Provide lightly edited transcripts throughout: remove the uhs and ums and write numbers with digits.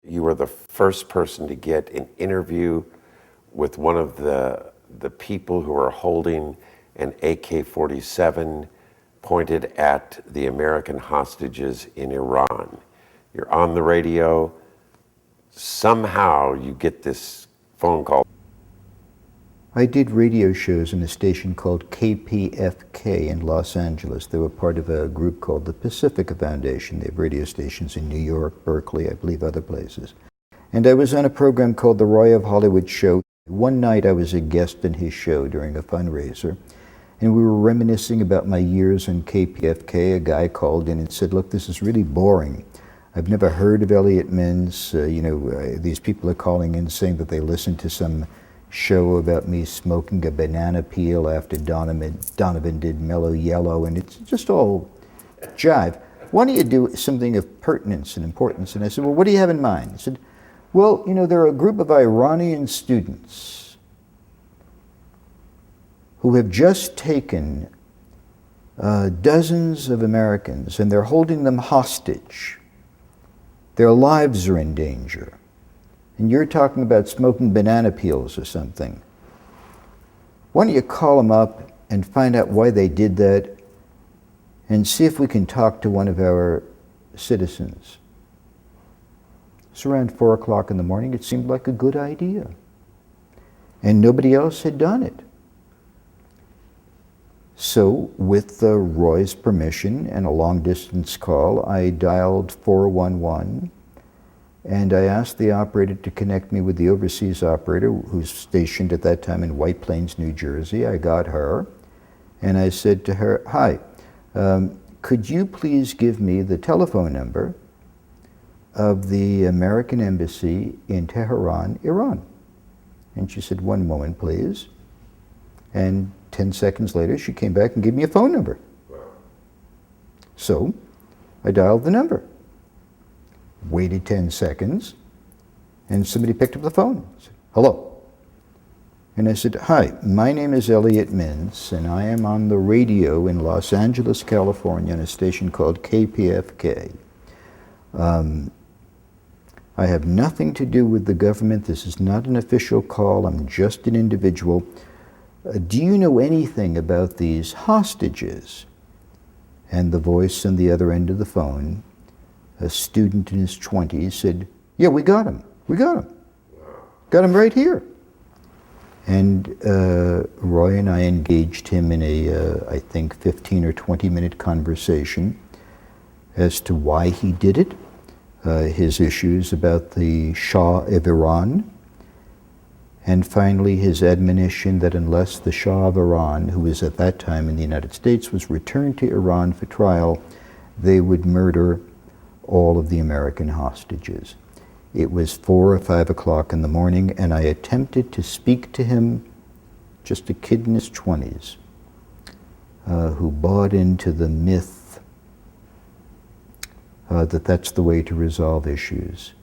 You were the first person to get an interview with one of the people who are holding an AK-47 pointed at the American hostages in Iran. You're on the radio. Somehow you get this phone call. I did radio shows in a station called KPFK in Los Angeles. They were part of a group called the Pacifica Foundation. They have radio stations in New York, Berkeley, I believe other places. And I was on a program called The Roy of Hollywood Show. One night I was a guest in his show during a fundraiser, and we were reminiscing about my years on KPFK. A guy called in and said, look, this is really boring. I've never heard of Elliot Mintz. These people are calling in saying that they listened to some show about me smoking a banana peel after Donovan did Mellow Yellow, and it's just all jive. Why don't you do something of pertinence and importance? And I said, well, what do you have in mind? He said, well, there are a group of Iranian students who have just taken dozens of Americans, and they're holding them hostage. Their lives are in danger. And you're talking about smoking banana peels or something. Why don't you call them up and find out why they did that and see if we can talk to one of our citizens? It's around 4 o'clock in the morning. It seemed like a good idea. And nobody else had done it. So, with Roy's permission and a long-distance call, I dialed 411. And I asked the operator to connect me with the overseas operator who's stationed at that time in White Plains, New Jersey. I got her, and I said to her, hi, could you please give me the telephone number of the American Embassy in Tehran, Iran? And she said, one moment, please. And 10 seconds later, she came back and gave me a phone number. So I dialed the number. Waited 10 seconds, and somebody picked up the phone. I said, hello. And I said, hi, my name is Elliot Mintz, and I am on the radio in Los Angeles, California, on a station called KPFK. I have nothing to do with the government. This is not an official call. I'm just an individual. Do you know anything about these hostages? And the voice on the other end of the phone, a student in his 20s, said, yeah, we got him. We got him. Got him right here. And Roy and I engaged him in I think, 15 or 20-minute conversation as to why he did it, his issues about the Shah of Iran, and finally his admonition that unless the Shah of Iran, who was at that time in the United States, was returned to Iran for trial, they would murder all of the American hostages. It was 4 or 5 o'clock in the morning, and I attempted to speak to him, just a kid in his 20s, who bought into the myth that that's the way to resolve issues.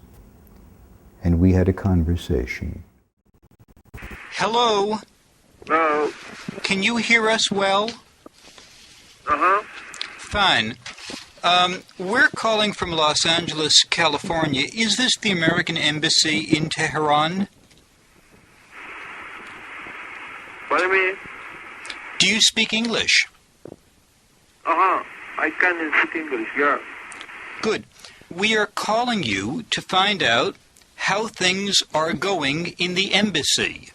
And we had a conversation. Hello? Hello? Can you hear us well? Uh-huh. Fine. We're calling from Los Angeles, California. Is this the American Embassy in Tehran? What do you mean? Do you speak English? Uh-huh. I can speak English, yeah. Good. We are calling you to find out how things are going in the embassy.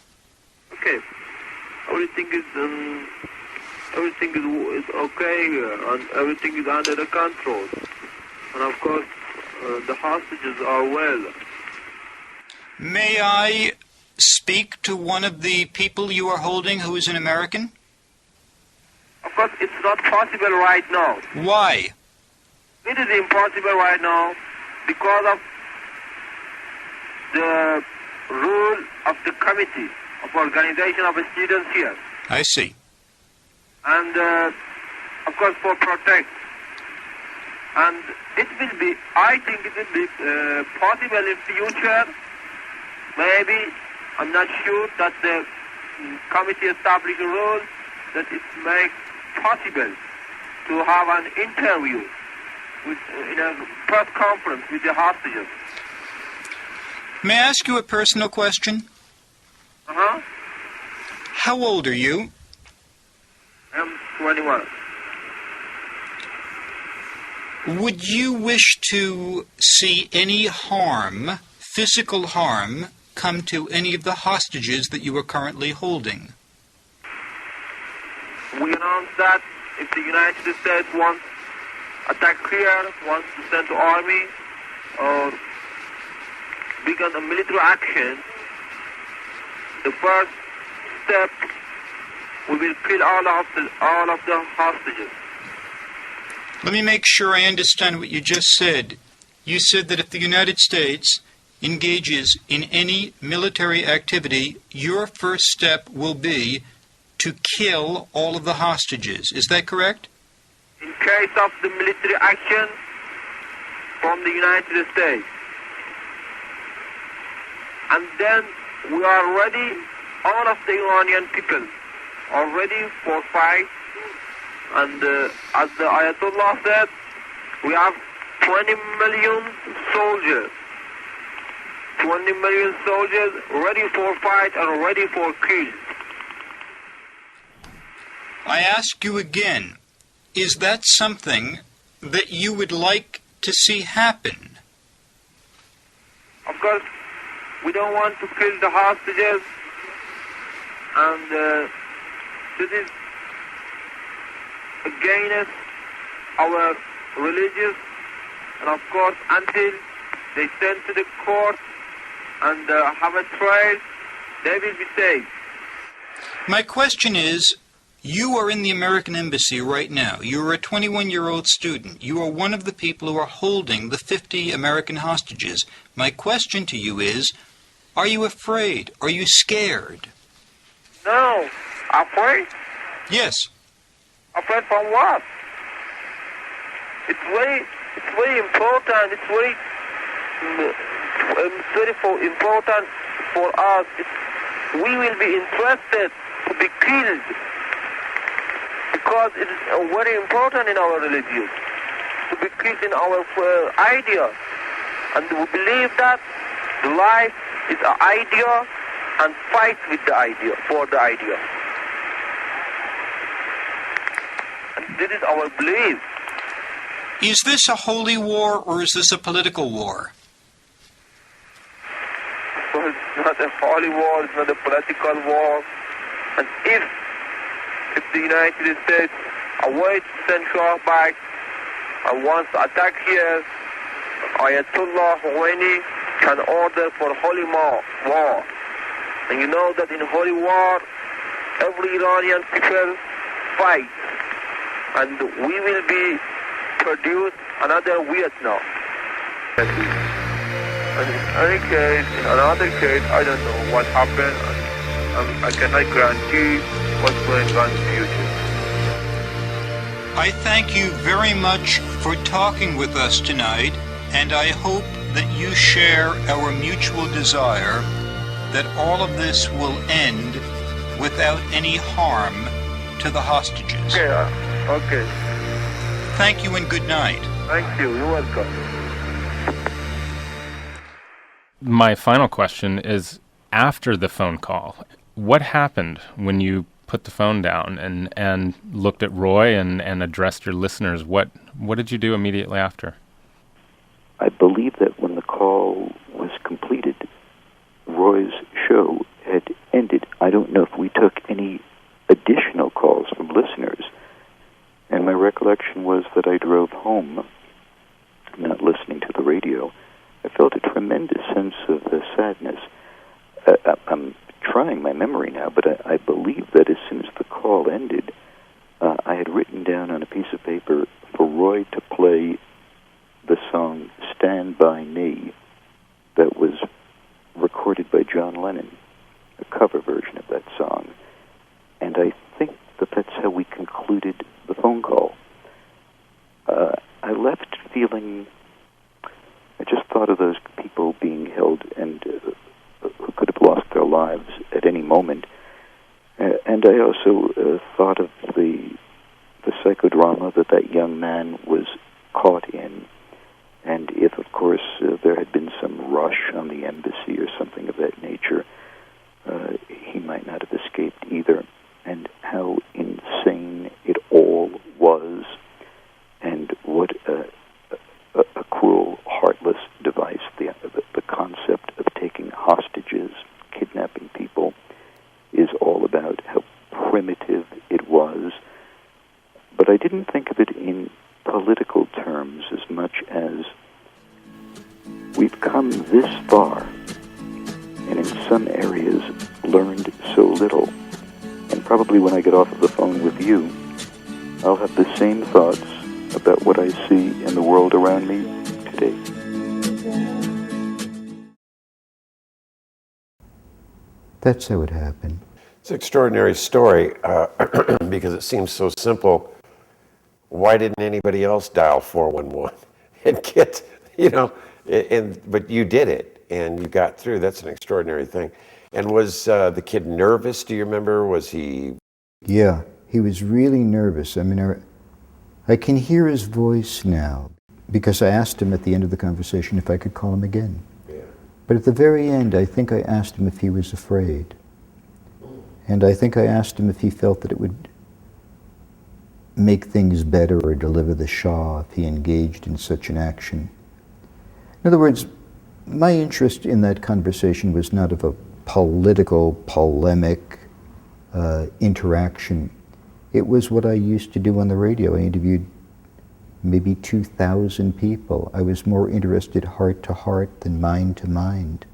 Okay. Everything is okay here, and everything is under the control. And of course, the hostages are well. May I speak to one of the people you are holding who is an American? Of course, it's not possible right now. Why? It is impossible right now because of the rule of the committee of organization of the students here. I see. And of course for protect. And it will be, I think it will be possible in future, maybe, I'm not sure, that the committee establish a rule that it makes possible to have an interview with, in a press conference with the hostages. May I ask you a personal question? Uh-huh. How old are you? I'm 21. Would you wish to see any harm, physical harm, come to any of the hostages that you are currently holding? We announced that if the United States wants attack here, wants to send the army, or begin a military action, the first step, we will kill all of the hostages. Let me make sure I understand what you just said. You said that if the United States engages in any military activity, your first step will be to kill all of the hostages. Is that correct? In case of the military action from the United States. And then we are ready, all of the Iranian people are ready for fight. And as the Ayatollah said, we have 20 million soldiers. 20 million soldiers ready for fight and ready for kill. I ask you again, is that something that you would like to see happen? Of course, we don't want to kill the hostages, and this is against our religious, and of course until they send to the court and have a trial, they will be safe. My question is, you are in the American Embassy right now. You are a 21-year-old student. You are one of the people who are holding the 50 American hostages. My question to you is, are you afraid? Are you scared? No. Afraid? Yes. Afraid from what? It's very important. It's very important for us. We will be interested to be killed because it is very important in our religion to be killed in our idea, and we believe that life is an idea and fight with the idea for the idea. And this is our belief. Is this a holy war or is this a political war? So it's not a holy war, it's not a political war. And if the United States avoids Central back and wants to attack here, Ayatollah Khomeini can order for holy war. And you know that in holy war, every Iranian people fight. And we will be produced another Vietnam. And in any case, in another case, I don't know what happened. I cannot guarantee what's going on in the future. I thank you very much for talking with us tonight, and I hope that you share our mutual desire that all of this will end without any harm to the hostages. Okay. Thank you and good night. Thank you. You're welcome. My final question is, after the phone call, what happened when you put the phone down and looked at Roy and addressed your listeners? What did you do immediately after? I believe that when the call was completed, Roy's show had ended. I don't know if we took any additional calls from listeners. And my recollection was that I drove home, not listening to the radio. I felt a tremendous sense of sadness. I'm trying my memory now, but I believe that as soon as the call ended, I had written down on a piece of paper for Roy to play the song Stand By Me that was recorded by John Lennon, a cover version of that song. And I think that that's how we concluded the phone call. I left feeling, I just thought of those people being held and who could have lost their lives at any moment. And I also thought of the psychodrama that young man was caught in. And if, of course, there had been some rush on the embassy or something of that nature, he might not have escaped either, and how insane it all was, and what a cruel, heartless device the concept of taking hostages, kidnapping people, is all about, how primitive it was. But I didn't think of it in political terms as much as we've come this far, and in some areas learned so little. And probably when I get off of the phone with you, I'll have the same thoughts about what I see in the world around me today. That's how it happened. It's an extraordinary story because it seems so simple. Why didn't anybody else dial 411 and get, but you did it and you got through. That's an extraordinary thing. And was the kid nervous? Do you remember? Was he? Yeah, he was really nervous. I mean, I can hear his voice now because I asked him at the end of the conversation if I could call him again. Yeah. But at the very end, I think I asked him if he was afraid. And I think I asked him if he felt that it would make things better or deliver the Shah if he engaged in such an action. In other words, my interest in that conversation was not of a political, polemic interaction. It was what I used to do on the radio. I interviewed maybe 2,000 people. I was more interested heart to heart than mind to mind.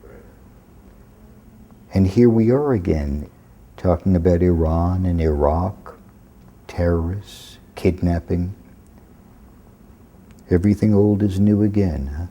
And here we are again, talking about Iran and Iraq, terrorists, kidnapping. Everything old is new again, huh?